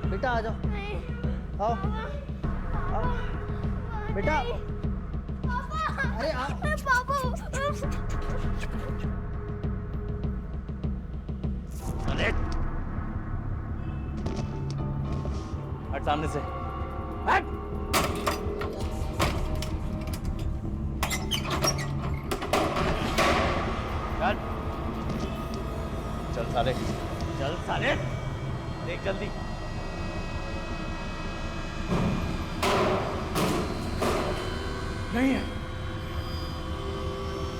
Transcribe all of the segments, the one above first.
बेटा आ जाओ। आओ आओ बेटा। अरे आओ। अरे हट सामने से, हट। चल साले, चल साले, देख जल्दी। नहीं है।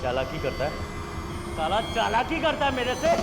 चालाकी करता है साला, चालाकी करता है मेरे से।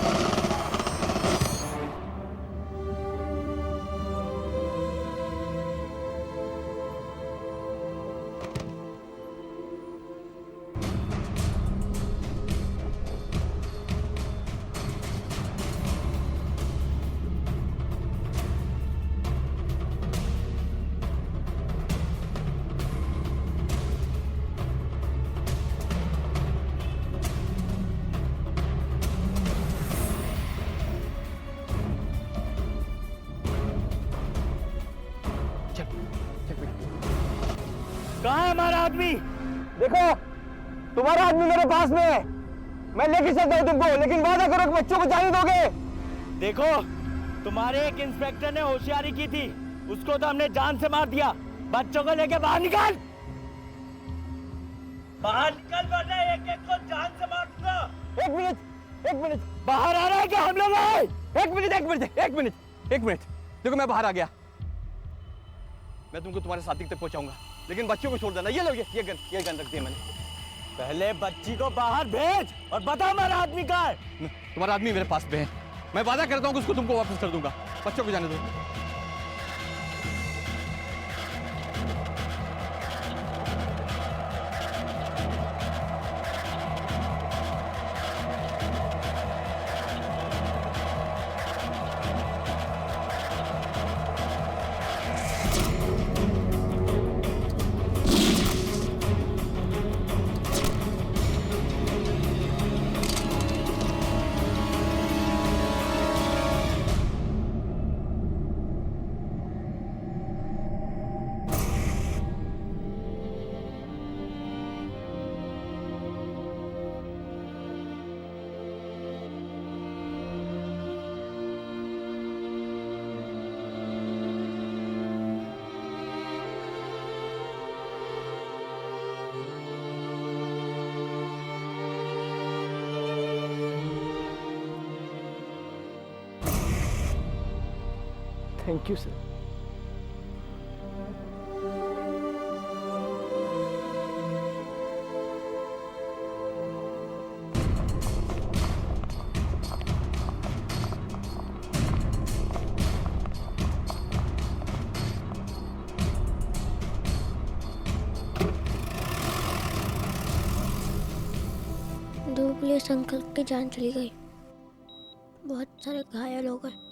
कहाँ है हमारा आदमी? देखो, तुम्हारा आदमी मेरे पास में है। मैं लेके चलता हूँ तुमको, लेकिन वादा करो कि बच्चों को जाने दोगे। देखो, तुम्हारे एक इंस्पेक्टर ने होशियारी की थी, उसको तो हमने जान से मार दिया। बच्चों को लेके बाहर निकल, बाहर निकल, वरना एक एक को जान से मार दूंगा। एक मिनट, बाहर आ रहा है क्या हम लोग? एक मिनट। देखो, मैं बाहर आ गया। मैं तुमको तुम्हारे साथी तक पहुंचाऊंगा, लेकिन बच्चों को छोड़ देना। ये लो, ये गन रख दिया मैंने। पहले बच्ची को बाहर भेज और बता हमारा आदमी कहाँ है। तुम्हारा आदमी मेरे पास में है। मैं वादा करता हूँ कि उसको तुमको वापस कर दूंगा। बच्चों को जाने दो। Thank you sir. दो पुलिस अंकल की जान चली गई, बहुत सारे घायल हो गए।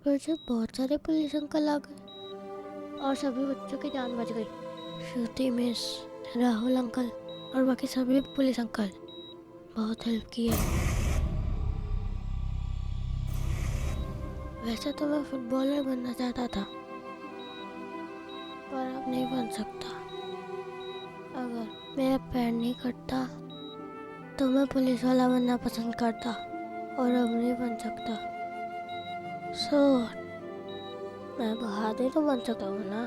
फिर से बहुत सारे पुलिस अंकल आ गए और सभी बच्चों की जान बच गई। श्रुति मिस, राहुल अंकल और बाकी सभी पुलिस अंकल बहुत हेल्प की है। वैसे तो मैं फुटबॉलर बनना चाहता था, पर अब नहीं बन सकता। अगर मेरा पैर नहीं कटता तो मैं पुलिस वाला बनना पसंद करता, और अब नहीं बन सकता। मैं बहादुर तो बन सकता हूँ ना।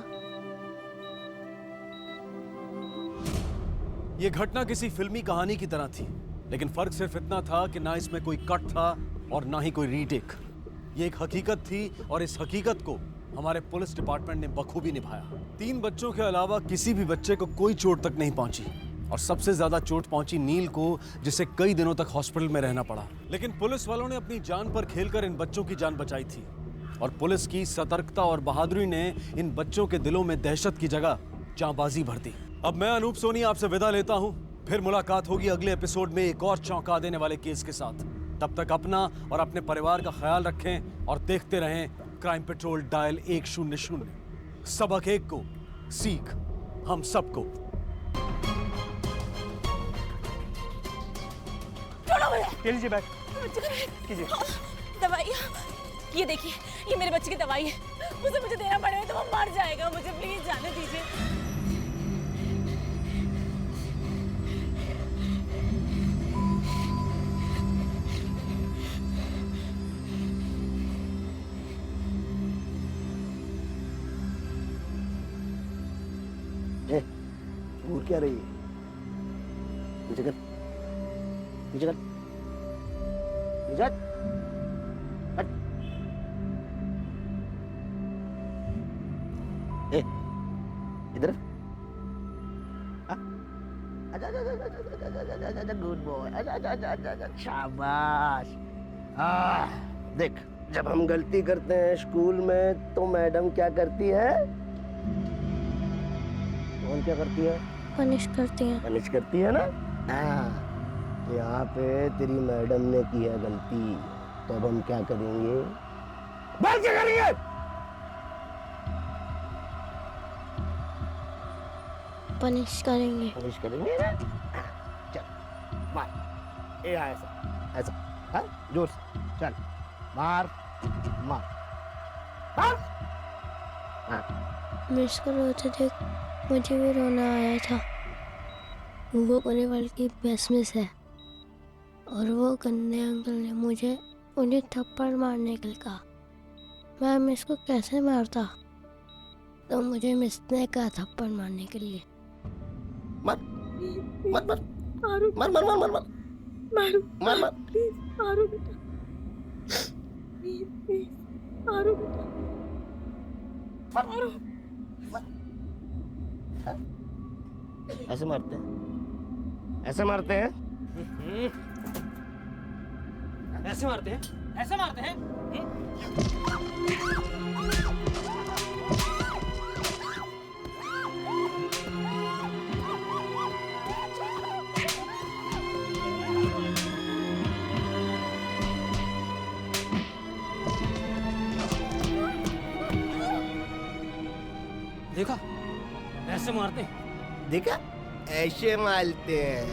ये घटना किसी फिल्मी कहानी की तरह थी, लेकिन फर्क सिर्फ इतना था कि ना इसमें कोई कट था और ना ही कोई रीटेक। ये एक हकीकत थी और इस हकीकत को हमारे पुलिस डिपार्टमेंट ने बखूबी निभाया। 3 बच्चों के अलावा किसी भी बच्चे को कोई चोट तक नहीं पहुंची, और सबसे ज्यादा चोट पहुंची नील को, जिसे कई दिनों तक हॉस्पिटल में रहना पड़ा। लेकिन पुलिस वालों ने अपनी जान पर खेलकर इन बच्चों की जान बचाई थी, और पुलिस की सतर्कता और बहादुरी ने इन बच्चों के दिलों में दहशत की जगह जांबाजी भर दी। अब मैं अनूप सोनी आपसे विदा लेता हूं। फिर मुलाकात होगी अगले एपिसोड में एक और चौंका देने वाले केस के साथ। तब तक अपना और अपने परिवार का ख्याल रखें और देखते रहें क्राइम पेट्रोल डायल 100। सबक एक को, सीख हम सबको। लीजिए बैग, कीजिए। दवाइयाँ ये देखिए, ये मेरे बच्चे की दवाई है, उसे मुझे देना पड़ेगा तो वो मर जाएगा। मुझे प्लीज जाने दीजिए। घूर क्या रही है? पीछे कर, पीछे कर, पीछे हट, हट। ए, इधर। आजा, आजा, आजा, आजा, आजा, आजा, आजा, गुड बॉय। आजा, आजा, आजा, आजा, आजा, शाबाश। देख, जब हम गलती करते हैं स्कूल में तो मैडम क्या करती है? कौन क्या करती है? पनिश करती हैं। पनिश करती है ना? हाँ, यहाँ पे तेरी मैडम ने की है गलती, तो अब हम क्या करेंगे? बस क्या करेंगे? पनिश करेंगे। पनिश करेंगे ना? चल, मार। ये ऐसा, ऐसा, हाँ, जोर से, चल, मार, मार, मार। हाँ। मिस को रोते देख मुझे भी रोना आया था। वो पुलिस की बस में है और वो गंदे अंकल ने मुझे उन्हें थप्पड़ मारने के लिए कहा। मैं मिस को कैसे मारता, तो मुझे मिस ने कहा थप्पड़ मारने के लिए। मर, मर, मर, मर, मर, मर, मर, मर, मारो, मर, मर, प्लीज मारो बेटा, प्लीज प्लीज मारो बेटा, मारो। ऐसे मारते हैं? ऐसे मारते हैं? ऐसे मारते हैं, ऐसे मारते हैं। देखा, ऐसे मारते हैं। देखा, ऐसे मारते हैं।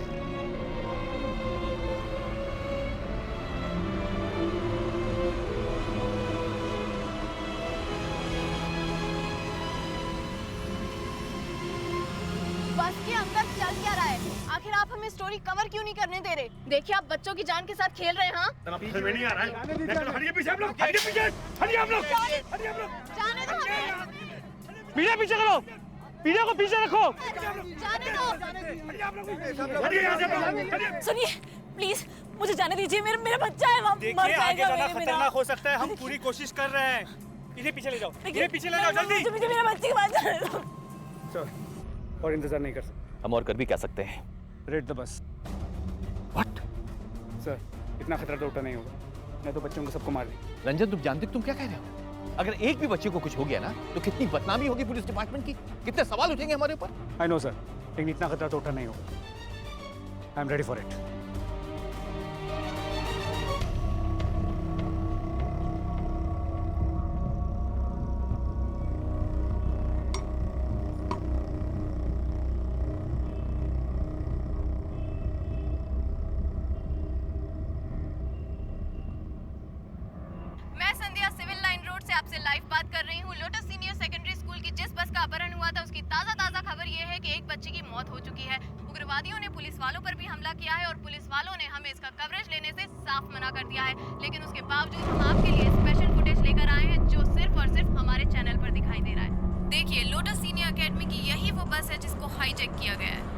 बस के अंदर चल क्या रहा है? आखिर आप हमें स्टोरी कवर क्यों नहीं करने दे रहे? देखिए, आप बच्चों की जान के साथ खेल रहे हैं। हाँ, हटिए पीछे हम लोग, हटिए पीछे, हटिए हम लोग, हटिए हम लोग। जाने दो हमें, पीछे पीछे करो, पीछे को पीछे रखो। जाने दो। हटिए यहाँ से हम लोग। सुनिए प्लीज, मुझे जाने दीजिए। मेरा बच्चा है, वहाँ मर देखिए आगे जाएगा जाना मेरे बिना। खतरनाक हो सकता है, हम पूरी कोशिश कर रहे हैं। इन्हें पीछे ले जाओ, इन्हें पीछे ले जाओ जल्दी। मुझे मेरे बच्चे के पास जाने दो। सर, और इंतजार नहीं कर सकते। हम और कर भी क्या सकते हैं? Read the bus. What? Sir, इतना खतरा तो उठा नहीं होगा, मैं तो बच्चों को सबको मार दी। रंजन, तुम जानते हो तुम क्या कह रहे हो? अगर एक भी बच्चे को कुछ हो गया ना, तो कितनी बदनामी होगी पुलिस डिपार्टमेंट की, कितने सवाल उठेंगे हमारे ऊपर। आई नो सर, लेकिन इतना खतरा तो उठा नहीं होगा। I am ready for it. मैं संध्या सिविल लाइन रोड से आपसे लाइव बात कर रही हूँ। लोटस सीनियर सेकेंडरी स्कूल की जिस बस का अपहरण हुआ था, उसकी ताजा खबर ये है कि एक बच्चे की मौत हो चुकी है। उग्रवादियों ने पुलिस वालों पर भी हमला किया है और पुलिस वालों ने हमें इसका कवरेज लेने से साफ मना कर दिया है। लेकिन उसके बावजूद हम आपके लिए स्पेशल फुटेज लेकर आए हैं, जो सिर्फ और सिर्फ हमारे चैनल पर दिखाई दे रहा है। देखिए, लोटस सीनियर एकेडमी की यही वो बस है जिसको हाईजैक किया गया है।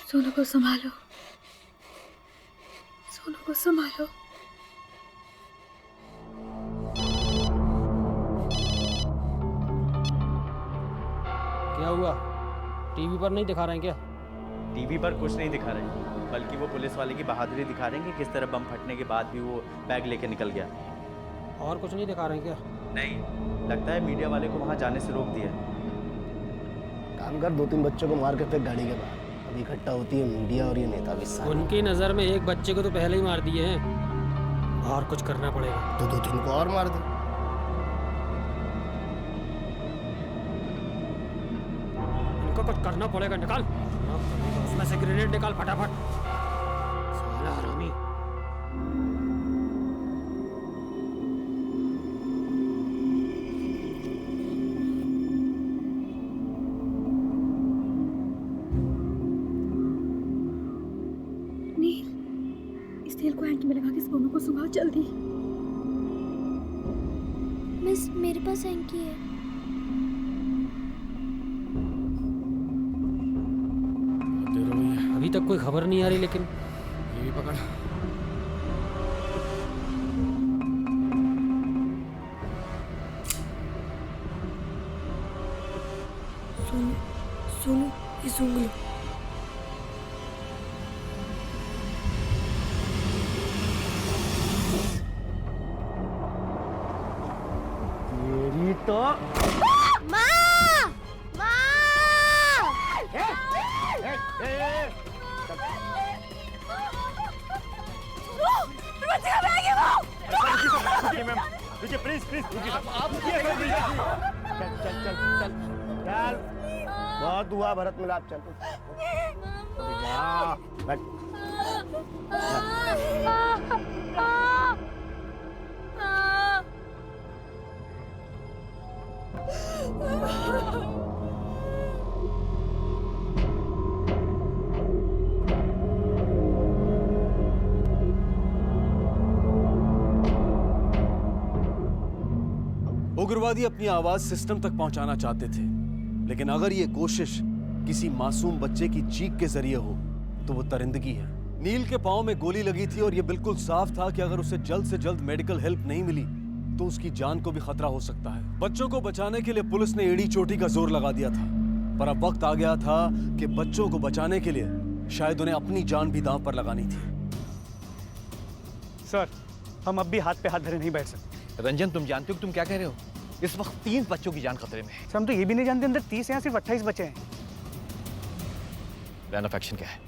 सोनू को संभालो, सोनू को संभालो। क्या हुआ? टीवी पर नहीं दिखा रहे हैं क्या? टीवी पर कुछ नहीं दिखा रहे, बल्कि वो पुलिस वाले की बहादुरी दिखा रहे हैं कि किस तरह बम फटने के बाद भी वो बैग लेके निकल गया। और कुछ नहीं दिखा रहे हैं क्या? नहीं, लगता है मीडिया वाले को वहाँ जाने से रोक दिया। काम कर, 2-3 बच्चों को मार के फेंक गाड़ी के बाहर। अब इकट्ठा होती है मीडिया और ये नेता भी सारे। उनकी नज़र में एक बच्चे को तो पहले ही मार दिए हैं, और कुछ करना पड़ेगा। तो 2-3 को और मार दे। तुमको कुछ करना पड़ेगा, निकाल। उसमें से ग्रेनेड निकाल फटाफट। साला हरामी। नील, इस तेल को हैंकी में लगा के सोनू को सुंघाओ जल्दी। मिस, मेरे पास हैंकी है। अभी तक कोई खबर नहीं आ रही, लेकिन ये भी पकड़। सोनू, सोनू, ये सूंघ लो। तेरी तो माँ! माँ! रुकिए प्लीज प्लीज रुकिए। आप चल चल चल चल चल। बहुत हुआ भरत मिलाप, चल जा, बैठ। उग्रवादी अपनी आवाज सिस्टम तक पहुंचाना चाहते थे, लेकिन अगर ये कोशिश किसी मासूम बच्चे की चीख के जरिए हो तो वो दरिंदगी है। नील के पांव में गोली लगी थी और ये बिल्कुल साफ था कि अगर उसे जल्द से जल्द मेडिकल हेल्प नहीं मिली तो उसकी जान को भी खतरा हो सकता है। बच्चों को बचाने के लिए पुलिस ने एड़ी चोटी का जोर लगा दिया था, पर अब वक्त आ गया था कि बच्चों को बचाने के लिए शायद उन्हें अपनी जान भी दांव पर लगानी थी। सर, हम अब भी हाथ पे हाथ धरे नहीं बैठ सकते। रंजन, तुम जानते हो कि तुम क्या कह रहे हो? इस वक्त 3 बच्चों की जान खतरे में है। सर, हम तो ये भी नहीं जानते अंदर 30 या सिर्फ 28 बचे हैं। प्लान ऑफ एक्शन क्या है?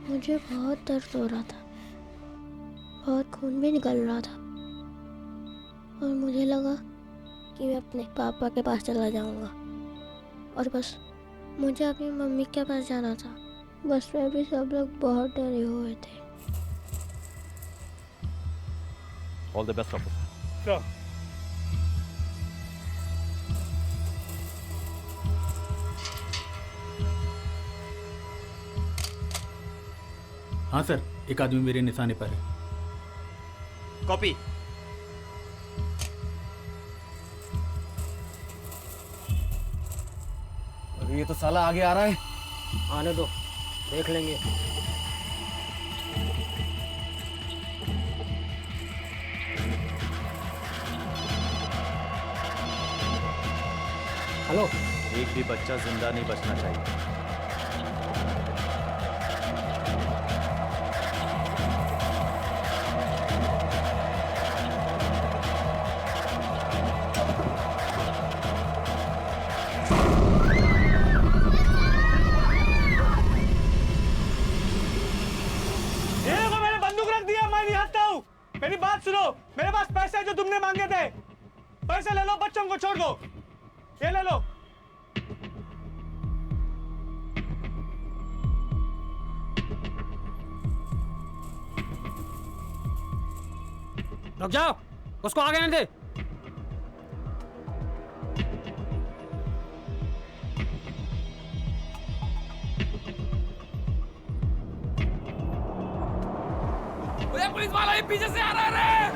मुझे बहुत दर्द हो रहा था, बहुत खून भी निकल रहा था, और मुझे लगा कि मैं अपने पापा के पास चला जाऊंगा और बस मुझे अपनी मम्मी के पास जाना था। बस में भी सब लोग बहुत डरे हुए थे। All the best officer. Sir, हाँ सर, एक आदमी मेरे निशाने पर है। कॉपी। अरे ये तो साला आगे आ रहा है। आने दो, देख लेंगे। हेलो। एक भी बच्चा जिंदा नहीं बचना चाहिए। मेरी बात सुनो, मेरे पास पैसे हैं जो तुमने मांगे थे। पैसे ले लो, बच्चों को छोड़ दो। ये ले लो। रुक जाओ, उसको आगे आने दे। पुलिस वाला पीछे से आ रहा है।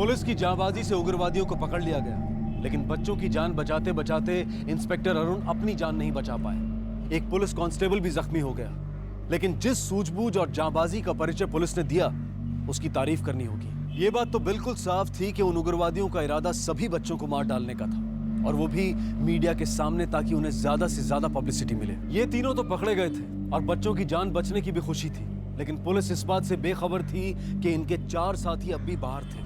पुलिस की जांबाजी से उग्रवादियों को पकड़ लिया गया, लेकिन बच्चों की जान बचाते बचाते इंस्पेक्टर अरुण अपनी जान नहीं बचा पाए। एक पुलिस कांस्टेबल भी जख्मी हो गया। लेकिन जिस सूझबूझ और जांबाजी का परिचय पुलिस ने दिया, उसकी तारीफ करनी होगी। ये बात तो बिल्कुल साफ थी कि उन उग्रवादियों का इरादा सभी बच्चों को मार डालने का था, और वो भी मीडिया के सामने, ताकि उन्हें ज्यादा से ज्यादा पब्लिसिटी मिले। ये तीनों तो पकड़े गए थे और बच्चों की जान बचने की भी खुशी थी, लेकिन पुलिस इस बात से बेखबर थी कि इनके 4 साथी अब भी बाहर थे।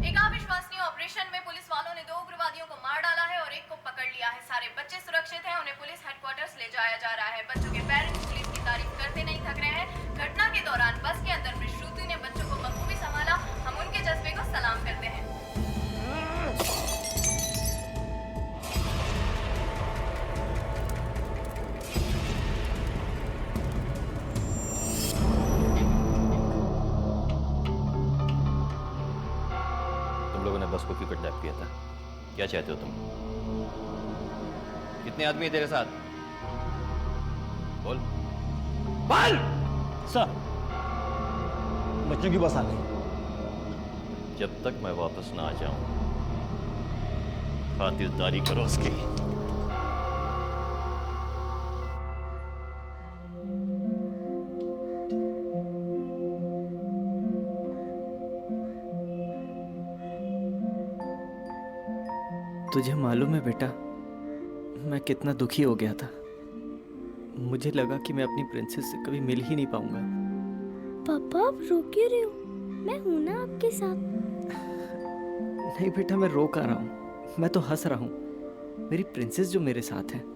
एक अविश्वसनीय ऑपरेशन में पुलिस वालों ने 2 उग्रवादियों को मार डाला है और एक को पकड़ लिया है। सारे बच्चे सुरक्षित हैं, उन्हें पुलिस हेडक्वार्टर्स ले जाया जा रहा है। बच्चों के पेरेंट्स पुलिस की तारीफ करते नहीं थक रहे हैं। घटना के दौरान बस के अंदर मिस श्रुति ने बच्चों को बखूबी संभाला। हम उनके जज्बे को सलाम करते हैं। तुम लोगों ने बस को क्यों किडनैप किया था? क्या चाहते हो तुम? कितने आदमी है तेरे साथ? बोल। बोल! सर, बच्चों की बस आ गई। जब तक मैं वापस ना आ जाऊं, खातिरदारी करो उसकी। तुझे मालूम है बेटा, मैं कितना दुखी हो गया था। मुझे लगा कि मैं अपनी प्रिंसेस से कभी मिल ही नहीं पाऊंगा। पापा आप रो क्यों रहे हो? मैं हूं ना आपके साथ। नहीं बेटा, मैं रो कर रहा हूँ, मैं तो हंस रहा हूँ। मेरी प्रिंसेस जो मेरे साथ है।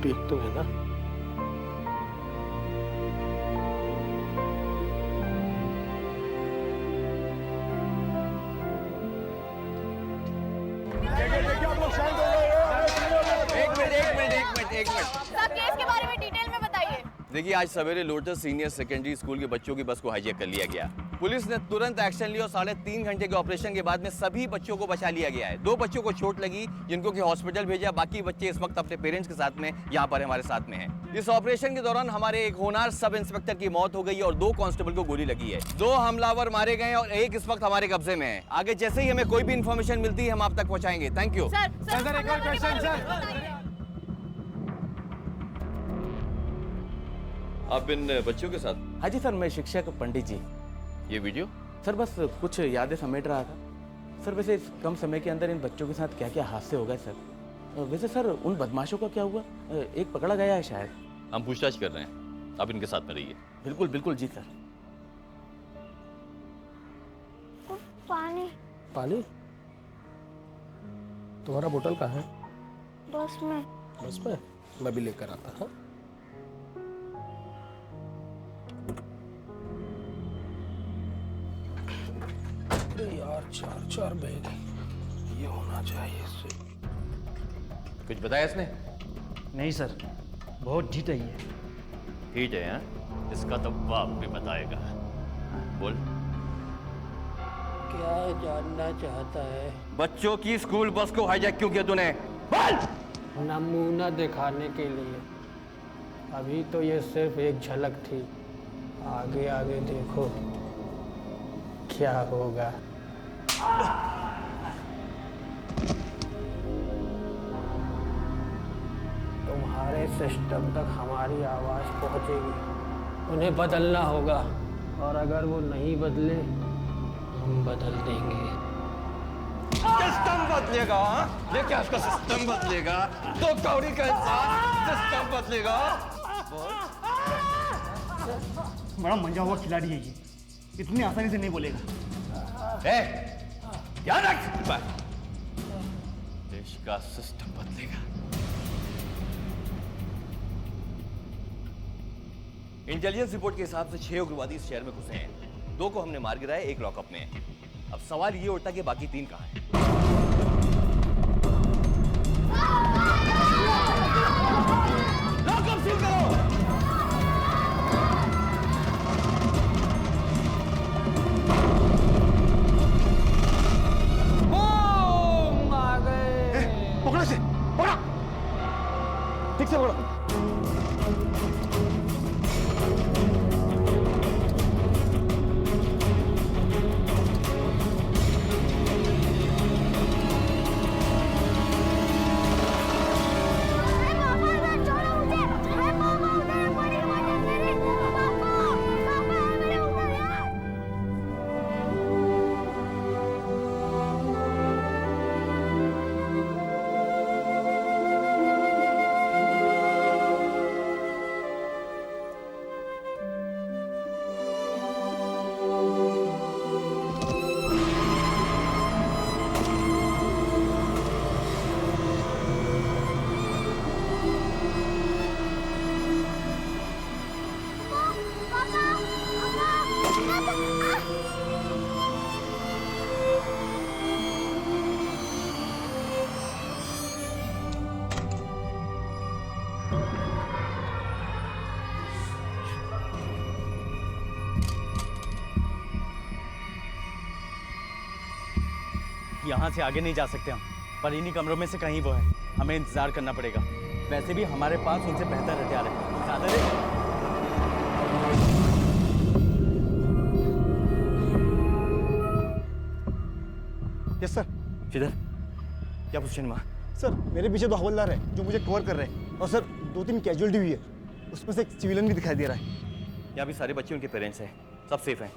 ठीक तो है ना? एक मिनट। सब केस के बारे में डिटेल में बताइए। देखिए, आज सवेरे लोटस सीनियर सेकेंडरी स्कूल के बच्चों की बस को हाईजैक कर लिया गया। पुलिस ने तुरंत एक्शन लिया और 3.5 घंटे के ऑपरेशन के बाद में सभी बच्चों को बचा लिया गया है। 2 बच्चों को चोट लगी, जिनको कि हॉस्पिटल भेजा। बाकी बच्चे इस वक्त अपने पेरेंट्स के साथ में यहाँ पर हमारे साथ में हैं। इस ऑपरेशन के दौरान हमारे एक होनहार सब इंस्पेक्टर की मौत हो गई और 2 कांस्टेबल को गोली लगी है। 2 हमलावर मारे गए और 1 इस वक्त हमारे कब्जे में है। आगे जैसे ही हमें कोई भी इंफॉर्मेशन मिलती है, हम आप तक पहुँचाएंगे। Thank you. सर एक और क्वेश्चन सर। आप इन बच्चों के साथ? हाँ जी सर, मैं शिक्षक पंडित जी। ये वीडियो? सर बस कुछ यादें समेट रहा था। सर वैसे इस कम समय के अंदर इन बच्चों के साथ क्या क्या हादसे हो गए सर? वैसे सर उन बदमाशों का क्या हुआ? एक पकड़ा गया है शायद। हम पूछताछ कर रहे हैं, आप इनके साथ में रहिए। बिल्कुल बिल्कुल जी सर। पानी। पानी? तुम्हारा बोतल कहाँ है? बस में। बस में? मैं भी लेकर आता हूँ। यार 4 बैग ये होना चाहिए इससे। कुछ बताया इसने? नहीं सर, बहुत ढीठ है ये। ढीठ है हाँ? इसका तो बाप भी बताएगा। बोल। क्या जानना चाहता है? बच्चों की स्कूल बस को हाईजैक क्यों किया तूने? बोल। नमूना दिखाने के लिए। अभी तो ये सिर्फ एक झलक थी, आगे आगे देखो क्या होगा। तुम्हारे सिस्टम तक हमारी आवाज़ पहुंचेगी। उन्हें बदलना होगा, और अगर वो नहीं बदले हम बदल देंगे। सिस्टम बदलेगा? ये क्या उसका सिस्टम बदलेगा? तो कौड़ी का इंसान सिस्टम बदलेगा? बड़ा मंजा हुआ खिलाड़ी है ये, इतनी आसानी से नहीं बोलेगा। ध्यान रख, देश का सिस्टम बदलेगा। इंटेलिजेंस रिपोर्ट के हिसाब से 6 उग्रवादी इस शहर में घुसे हैं। 2 को हमने मार गिराया, 1 लॉकअप में है। अब सवाल ये उठता कि बाकी 3 कहां हैं? लॉकअप सील करो। पकड़ो इसे, पकड़ो, ठीक से पकड़ो। यहाँ से आगे नहीं जा सकते हम, पर इन्हीं कमरों में से कहीं वो है। हमें इंतजार करना पड़ेगा। वैसे भी हमारे पास उनसे बेहतर हथियार है। ज़्यादा देर यस सर। किधर? क्या पोजीशन में? सर मेरे पीछे 2 हवलदार हैं जो मुझे कवर कर रहे हैं, और सर 2-3 कैजुअलिटी हुई है, उसमें से एक सिविलियन भी दिखाई दे रहा है। यहाँ भी सारे बच्चे उनके पेरेंट्स हैं, सब सेफ हैं।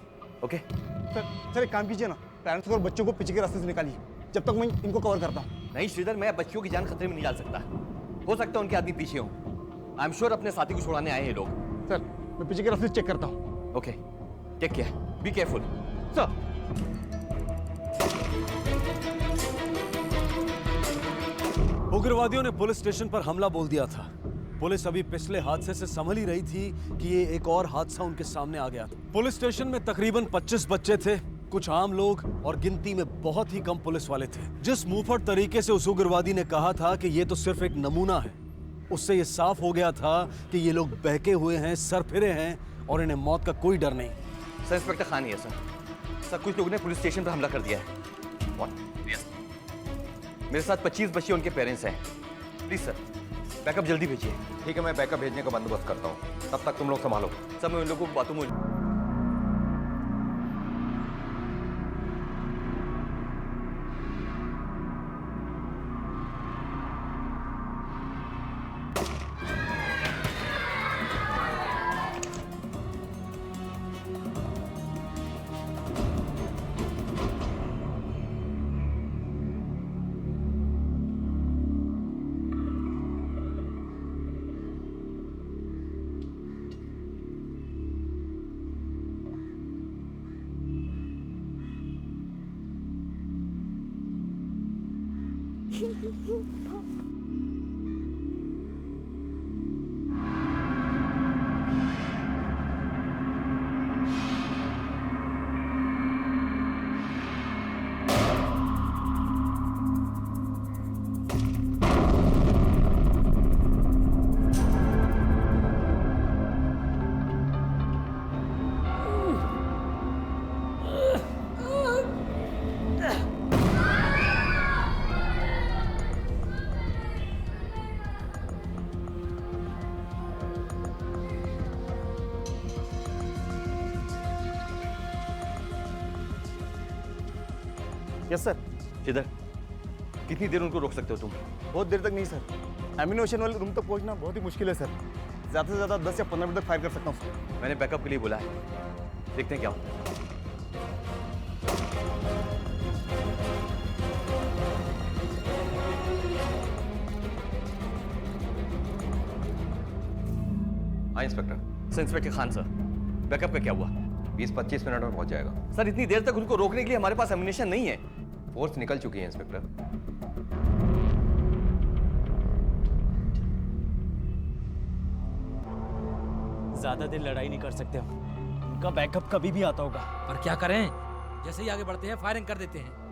ओके सर एक काम कीजिए ना, पेरेंट्स और बच्चों को पीछे के रास्ते से निकालिए, जब तक मैं इनको कवर करता हूँ। नहीं श्रीधर, मैं बच्चियों की जान खतरे में नहीं डाल सकता। हो सकता है उनके आदमी पीछे हों। आई एम श्योर अपने साथी को छुड़ाने आए हैं लोग। सर मैं पीछे के रास्ते चेक करता हूँ। Okay, take care, be careful. Sir उग्रवादियों ने पुलिस स्टेशन पर हमला बोल दिया था। पुलिस अभी पिछले हादसे से संभल ही रही थी कि ये एक और हादसा उनके सामने आ गया था। पुलिस स्टेशन में तकरीबन 25 बच्चे थे, कुछ आम लोग और गिनती में बहुत ही कम पुलिस वाले थे। जिस मुंहफट तरीके से उस उग्रवादी ने कहा था कि ये तो सिर्फ एक नमूना है, उससे ये साफ हो गया था कि ये लोग बहके हुए हैं, सरफिरे हैं और इन्हें मौत का कोई डर नहीं। सर इंस्पेक्टर खान ही है सर। कुछ लोगों ने पुलिस स्टेशन पर हमला कर दिया है। Yes. मेरे साथ 25 बच्चे उनके पेरेंट्स हैं। प्लीज सर बैकअप जल्दी भेजिए। ठीक है, मैं बैकअप भेजने का बंदोबस्त करता हूँ, तब तक तुम लोग संभालो। सब मैं उन लोगों को बातों में यस सर। किधर? कितनी देर उनको रोक सकते हो तुम? बहुत देर तक नहीं सर, एमिनेशन वाले रूम तक पहुंचना बहुत ही मुश्किल है सर। ज़्यादा से ज़्यादा 10 या 15 मिनट तक फायर कर सकता हूँ सर। मैंने बैकअप के लिए बोला है, देखते हैं क्या होता है। हाँ inspector. Sir inspector Khan sir, backup का क्या हुआ? 20-25 मिनट में पहुंच जाएगा। सर इतनी देर तक उनको रोकने के लिए हमारे पास एमिनेशन नहीं है। फोर्स निकल चुकी है इंस्पेक्टर। ज्यादा देर लड़ाई नहीं कर सकते हम, उनका बैकअप कभी भी आता होगा। पर क्या करें, जैसे ही आगे बढ़ते हैं फायरिंग कर देते हैं।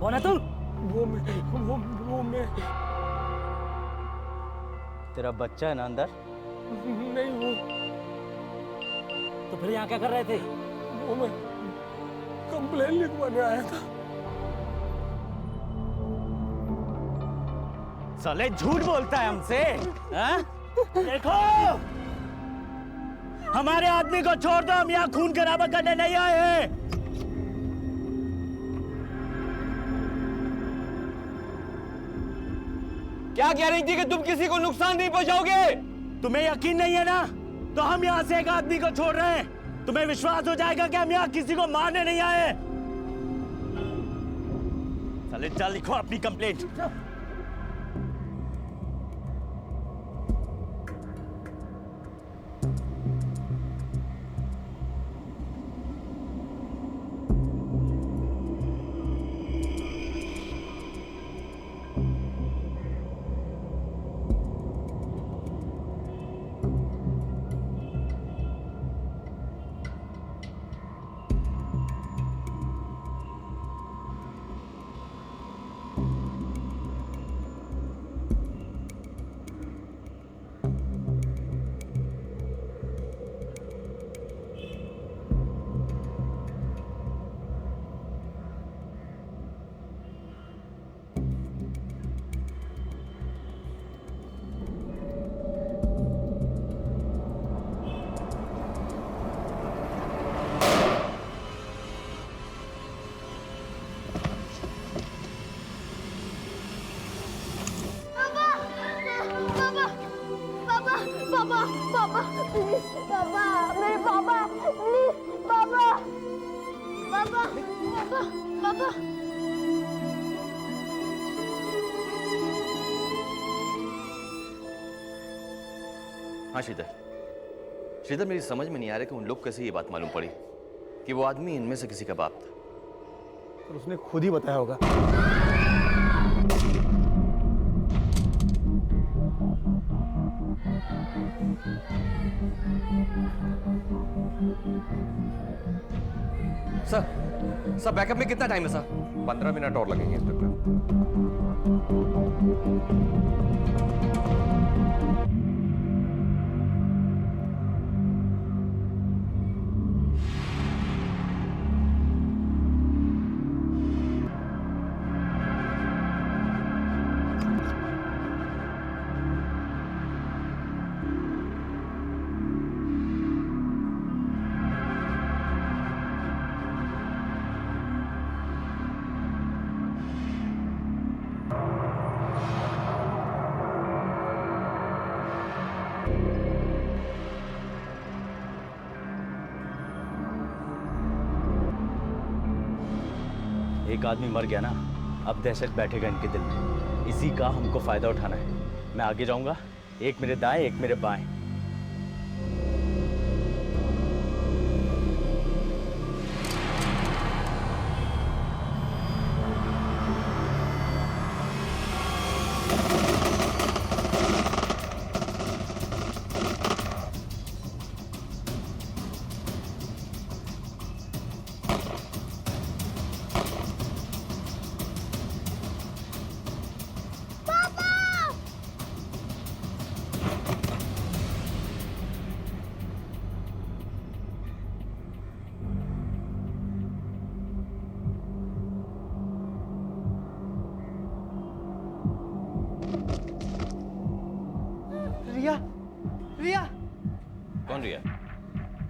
कौन है तुम? वो मैं तेरा बच्चा है ना अंदर? नहीं, वो तो फिर यहाँ क्या कर रहे थे? वो मैं कंप्लेन लिखवाने आया था। साले झूठ बोलता है हमसे, हाँ? देखो, हमारे आदमी को छोड़ दो, हम यहाँ खून खराबा करने नहीं आए हैं। क्या गारंटी कि तुम किसी को नुकसान नहीं पहुंचाओगे? तुम्हें यकीन नहीं है ना, तो हम यहाँ से एक आदमी को छोड़ रहे हैं। तुम्हें विश्वास हो जाएगा कि हम यहाँ किसी को मारने नहीं आए। साले चल लिखो अपनी कंप्लेंट। पापा प्लीज, पापा मेरे पापा प्लीज, पापा पापा पापा पापा। हाँ श्रीधर, श्रीधर मेरी समझ में नहीं आ रहा कि उन लोग कैसे ये बात मालूम पड़ी कि वो आदमी इनमें से किसी का बाप था। और उसने खुद ही बताया होगा। सर बैकअप में कितना टाइम है सर? 15 मिनट और लगेंगे इंस्पेक्टर। एक आदमी मर गया ना, अब दहशत बैठेगा इनके दिल में। इसी का हमको फायदा उठाना है। मैं आगे जाऊंगा, एक मेरे दाएं एक मेरे बाएं।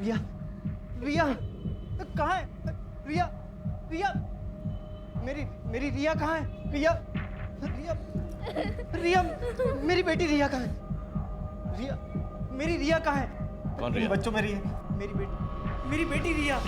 रिया, रिया, कहाँ है? रिया, रिया, मेरी रिया कहाँ है? रिया, रिया, रिया, मेरी बेटी रिया कहाँ है? रिया, मेरी रिया कहाँ है? कौन रिया? बच्चों में रिया, मेरी बेटी रिया।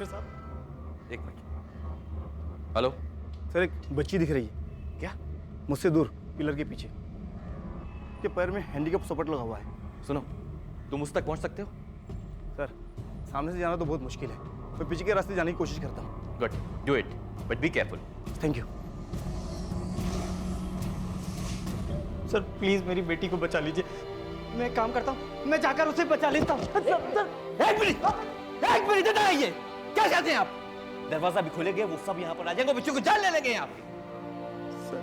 साहब एक मिनट। हेलो सर, एक बच्ची दिख रही है। क्या? मुझसे दूर पिलर के पीछे, के पैर में हैंडीकैप सपोर्ट लगा हुआ है। सुनो, तुम उस तक पहुंच सकते हो? सर, सामने से जाना तो बहुत मुश्किल है, मैं पीछे के रास्ते जाने की कोशिश करता हूँ। Good, do it, but be careful. Thank you sir. Please मेरी बेटी को बचा लीजिए। मैं एक काम करता हूँ, मैं जाकर उसे बचा लेता हूँ। एक मिनट आइए। क्या चाहते हैं आप? दरवाजा भी खोलेंगे, वो सब यहाँ पर आ जाएंगे, बच्चों को जान ले लेंगे यहाँ पे। सर,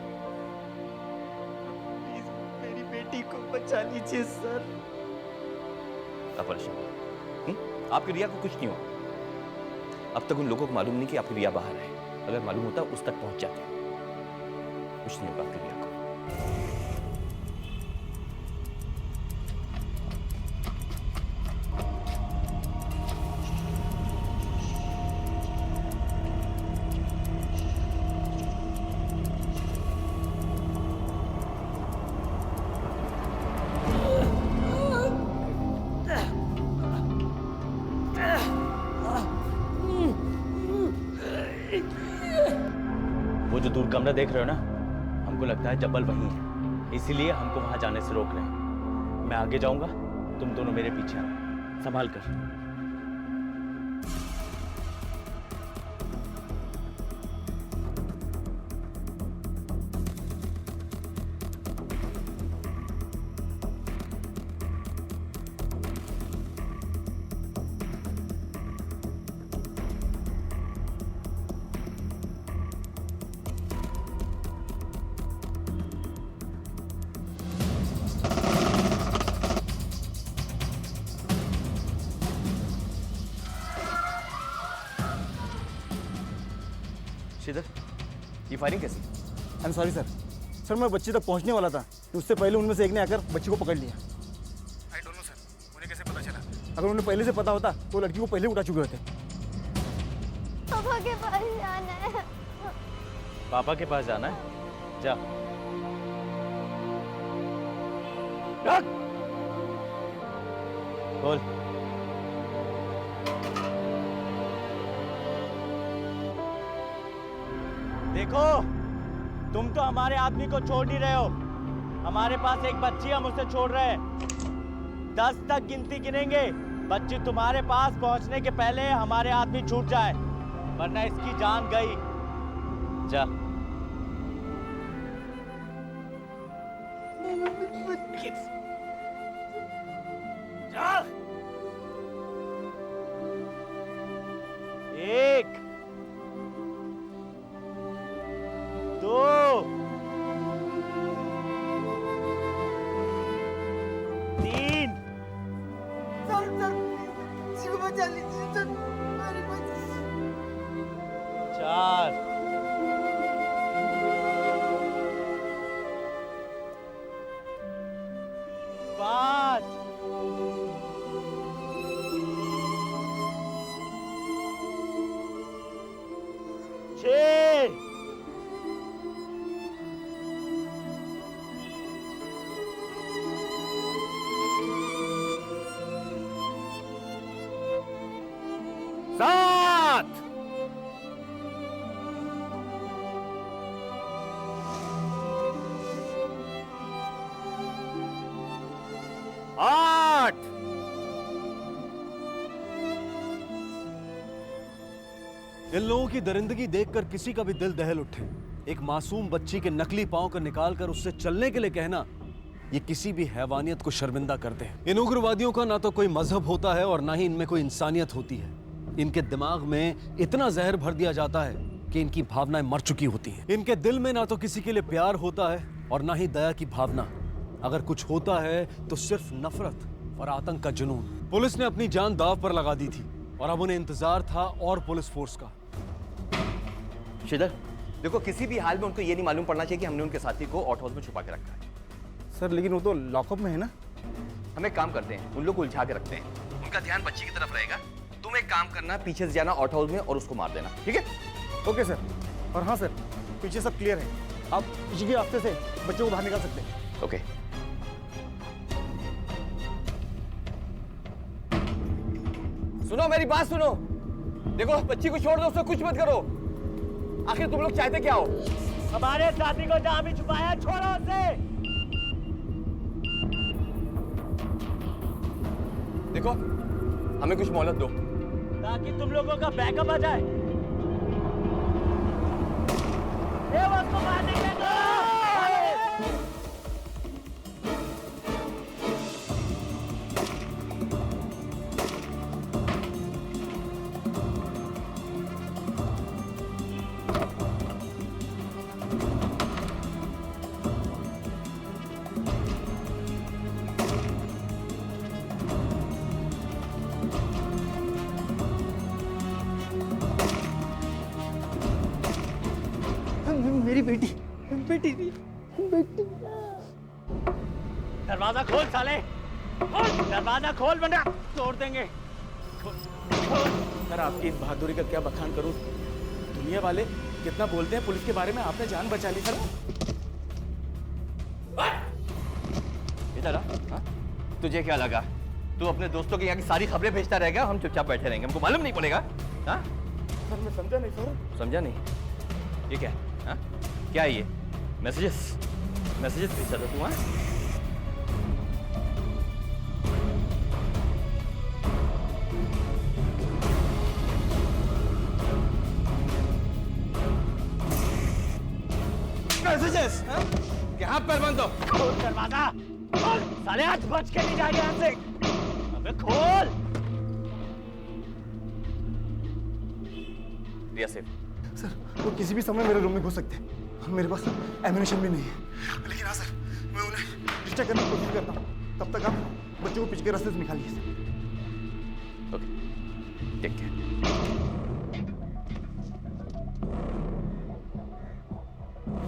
प्लीज मेरी बेटी को बचा लीजिए सर। आप परेशान मत। आपकी रिया को कुछ नहीं हुआ। अब तक उन लोगों को मालूम नहीं कि आपकी रिया बाहर है। अगर मालूम होता उस तक पहुंच जाते। कुछ नहीं होगा आपकी रिया को। वो जो दूर कमरा देख रहे हो ना, हमको लगता है जब्बल वहीं है, इसीलिए हमको वहां जाने से रोक रहे हैं। मैं आगे जाऊंगा, तुम दोनों मेरे पीछे आओ, संभाल कर। श्रीधर, ये फायरिंग कैसी? I am sorry sir. Sir, मैं बच्ची तक पहुंचने वाला था तो उससे पहले उनमें से एक ने आकर बच्ची को पकड़ लिया। आई डोंट नो सर, उन्हें कैसे पता चला? अगर उन्हें पहले से पता होता तो लड़की को पहले उठा चुके होते। पापा के पास जाना है। पापा के पास जाना है? जा। बोल। देखो, तुम तो हमारे आदमी को छोड़ नहीं रहे हो। हमारे पास एक बच्ची, हम उसे छोड़ रहे हैं। 10 तक गिनती गिनेंगे। बच्ची तुम्हारे पास पहुंचने के पहले हमारे आदमी छूट जाए, वरना इसकी जान गई। जा। जा। 1 2 3 4 5 6 7 8 इन लोगों की दरिंदगी देखकर किसी का भी दिल दहल उठे। एक मासूम बच्ची के नकली पांव को निकालकर उससे चलने के लिए कहना, ये किसी भी हैवानियत को शर्मिंदा करते हैं। इन उग्रवादियों का ना तो कोई मजहब होता है और ना ही इनमें कोई इंसानियत होती है। इनके दिमाग में इतना जहर भर दिया जाता है कि इनकी भावनाएं मर चुकी होती हैं। इनके दिल में ना तो किसी के लिए प्यार होता है और ना ही दया की भावना। अगर कुछ होता है तो सिर्फ नफरत और आतंक का जुनून। पुलिस ने अपनी जान दांव पर लगा दी थी और अब उन्हें इंतजार था और पुलिस फोर्स का। श्रीधर, देखो किसी भी हाल में उनको ये नहीं मालूम पड़ना चाहिए कि हमने उनके साथी को आउट हाउस में छुपा के रखा है। सर लेकिन वो तो लॉकअप में है ना। हम एक काम करते हैं, उन लोग को उलझा के रखते हैं, उनका ध्यान बच्ची की तरफ रहेगा। तुम एक काम करना, पीछे से जाना आउट हाउस में और उसको मार देना, ठीक है? Okay sir. और हाँ सर, पीछे सब क्लियर है, आप पीछे के रास्ते से बच्चों को बाहर निकाल सकते हैं। ओके। सुनो मेरी बात सुनो, देखो बच्ची को छोड़ दो, उससे कुछ मत करो। आखिर तुम लोग चाहते क्या हो? हमारे साथी को जहां भी छुपाया छोड़ो उसे। देखो हमें कुछ मोहलत दो ताकि तुम लोगों का बैकअप आ जाए। ये उसको मारने के लिए मेरी बेटी बेटी बेटी। दरवाजा खोल साले, खोल दरवाजा खोल वरना तोड़ देंगे। सर आपकी इस बहादुरी का क्या बखान करूं? दुनिया वाले कितना बोलते हैं पुलिस के बारे में, आपने जान बचा ली सर। इधर आ, हाँ? तुझे क्या लगा तू अपने दोस्तों के यहाँ की सारी खबरें भेजता रहेगा, हम चुपचाप बैठे रहेंगे, हमको मालूम नहीं पड़ेगा? हाँ? सर मैं समझा नहीं सर। समझा नहीं? ये क्या है? हाँ? क्या है ये? मैसेजेस भेजता था तू? हाँ? मैसेजेस? क्या हाथ पैर बंद दो। खोल दरवाजा, खोल साले, आज बच के नहीं जाएगा यहाँ से। अबे खोल। रिया सेफ। सर वो किसी भी समय मेरे रूम में घुस सकते हैं, मेरे पास एम्यूनिशन भी नहीं है। लेकिन हाँ सर, मैं उन्हें डिस्ट्रैक्ट करने की कोशिश करता हूँ, तब तक आप बच्चों को पीछे के रास्ते से निकालिए सर। Okay, take care.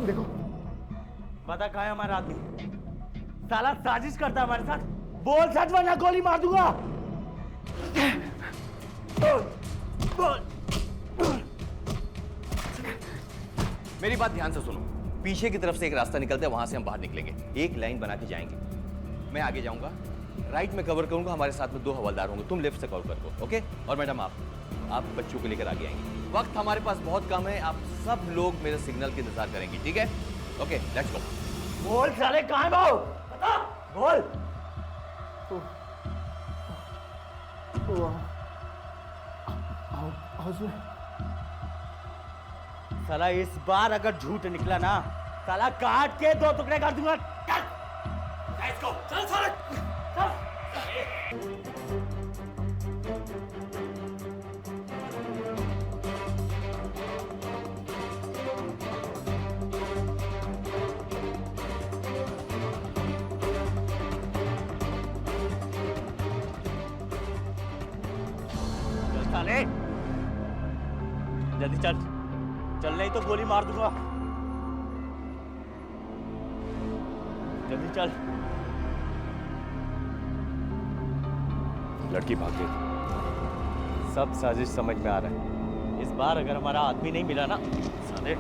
देखो पता कहाँ है हमारा आदमी? साला साजिश करता है हमारे साथ। बोल सच वरना गोली मार दूंगा। बोल। मेरी बात ध्यान से सुनो, पीछे की तरफ से एक रास्ता निकलता है, वहां से हम बाहर निकलेंगे, एक लाइन बना के जाएंगे। मैं आगे जाऊंगा, राइट में कवर करूंगा, हमारे साथ में 2 हवलदार होंगे, तुम लेफ्ट से कवर करो, ओके? और मैडम आप बच्चों को लेकर आगे आएंगे। वक्त हमारे पास बहुत कम है, आप सब लोग मेरे सिग्नल का इंतजार करेंगे, ठीक है? Okay, let's go. बोल साले, कहाँ है भाऊ? बता, बोल। साला इस बार अगर झूठ निकला ना, साला काट के 2 टुकड़े कर दूंगा। चल साले, चल। चल साले, जल्दी चल, चल नहीं तो गोली मार दूंगा। जल्दी चल। लड़की भाग गई। सब साजिश समझ में आ रहा है। इस बार अगर हमारा आदमी नहीं मिला ना, साले